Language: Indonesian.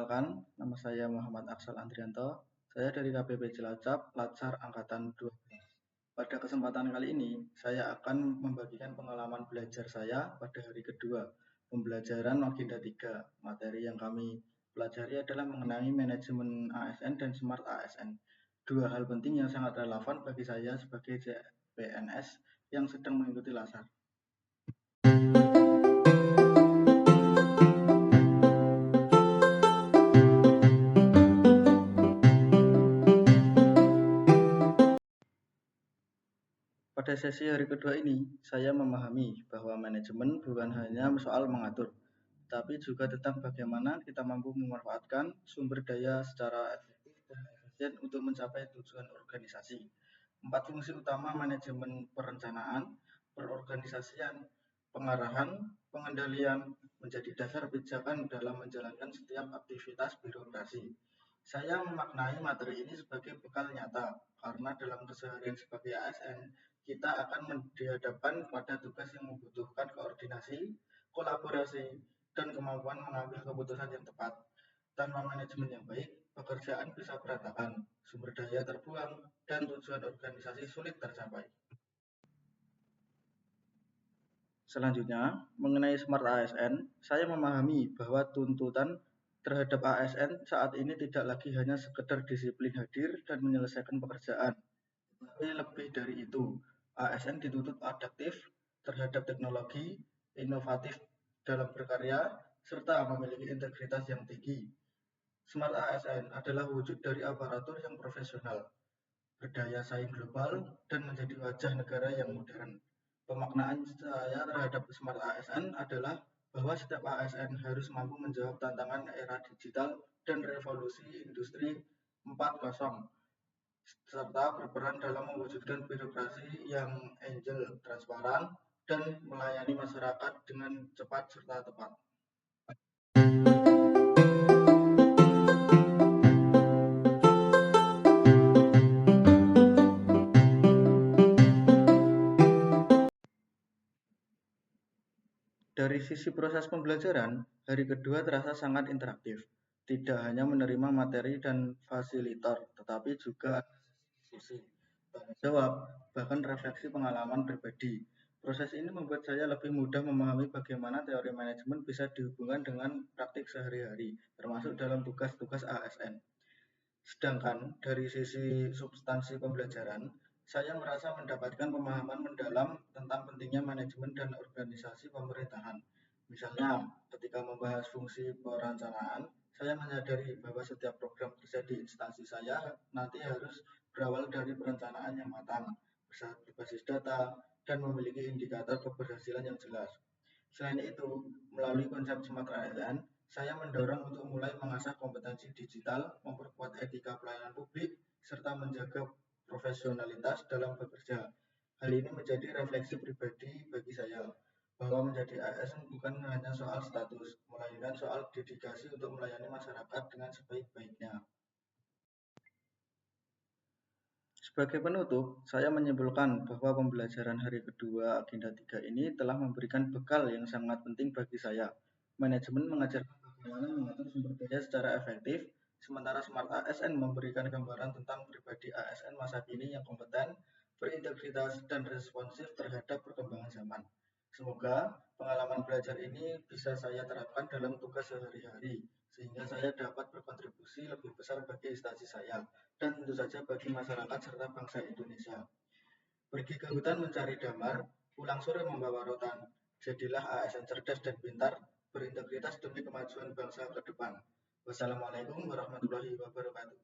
Perkenalkan, nama saya Muhammad Aksal Andrianto. Saya dari KPP Cilacap, Latsar Angkatan 12. Pada kesempatan kali ini, saya akan membagikan pengalaman belajar saya pada hari kedua pembelajaran Agenda 3. Materi yang kami pelajari adalah mengenai manajemen ASN dan Smart ASN. Dua hal penting yang sangat relevan bagi saya sebagai CPNS yang sedang mengikuti Latsar. Pada sesi hari kedua ini, saya memahami bahwa manajemen bukan hanya soal mengatur, tapi juga tentang bagaimana kita mampu memanfaatkan sumber daya secara efektif dan efisien untuk mencapai tujuan organisasi. 4 fungsi utama manajemen: perencanaan, perorganisasian, pengarahan, pengendalian, menjadi dasar pijakan dalam menjalankan setiap aktivitas birokrasi. Saya memaknai materi ini sebagai bekal nyata, karena dalam keseharian sebagai ASN, kita akan dihadapkan pada tugas yang membutuhkan koordinasi, kolaborasi, dan kemampuan mengambil keputusan yang tepat. Tanpa manajemen yang baik, pekerjaan bisa berantakan, sumber daya terbuang, dan tujuan organisasi sulit tercapai. Selanjutnya, mengenai Smart ASN, saya memahami bahwa tuntutan terhadap ASN saat ini tidak lagi hanya sekedar disiplin hadir dan menyelesaikan pekerjaan, tapi lebih dari itu. ASN dituntut adaptif terhadap teknologi, inovatif dalam berkarya, serta memiliki integritas yang tinggi. Smart ASN adalah wujud dari aparatur yang profesional, berdaya saing global, dan menjadi wajah negara yang modern. Pemaknaan saya terhadap Smart ASN adalah bahwa setiap ASN harus mampu menjawab tantangan era digital dan revolusi industri 4.0, serta berperan dalam mewujudkan birokrasi yang agile, transparan, dan melayani masyarakat dengan cepat serta tepat. Dari sisi proses pembelajaran, hari kedua terasa sangat interaktif. Tidak hanya menerima materi dan fasilitor, tetapi juga diskusi, tanya jawab, bahkan refleksi pengalaman pribadi. Proses ini membuat saya lebih mudah memahami bagaimana teori manajemen bisa dihubungkan dengan praktik sehari-hari, termasuk dalam tugas-tugas ASN. Sedangkan dari sisi substansi pembelajaran, saya merasa mendapatkan pemahaman mendalam tentang pentingnya manajemen dan organisasi pemerintahan. Misalnya, ketika membahas fungsi perencanaan, saya menyadari bahwa setiap program kerja di instansi saya nanti harus berawal dari perencanaan yang matang, berbasis data, dan memiliki indikator keberhasilan yang jelas. Selain itu, melalui konsep Smart ASN, saya mendorong untuk mulai mengasah kompetensi digital, memperkuat etika pelayanan publik, serta menjaga profesionalitas dalam bekerja. Hal ini menjadi refleksi pribadi bagi saya, bahwa menjadi ASN bukan hanya soal status, melainkan soal dedikasi untuk melayani masyarakat dengan sebaik-baiknya. Sebagai penutup, saya menyimpulkan bahwa pembelajaran hari kedua Agenda 3 ini telah memberikan bekal yang sangat penting bagi saya. Manajemen mengajarkan bagaimana mengatur sumber daya secara efektif, sementara Smart ASN memberikan gambaran tentang pribadi ASN masa kini yang kompeten, berintegritas, dan responsif terhadap perkembangan zaman. Semoga pengalaman belajar ini bisa saya terapkan dalam tugas sehari-hari, sehingga saya dapat berkontribusi lebih besar bagi instansi saya, dan tentu saja bagi masyarakat serta bangsa Indonesia. Pergi ke hutan mencari damar, pulang sore membawa rotan. Jadilah ASN cerdas dan pintar, berintegritas demi kemajuan bangsa ke depan. Wassalamualaikum warahmatullahi wabarakatuh.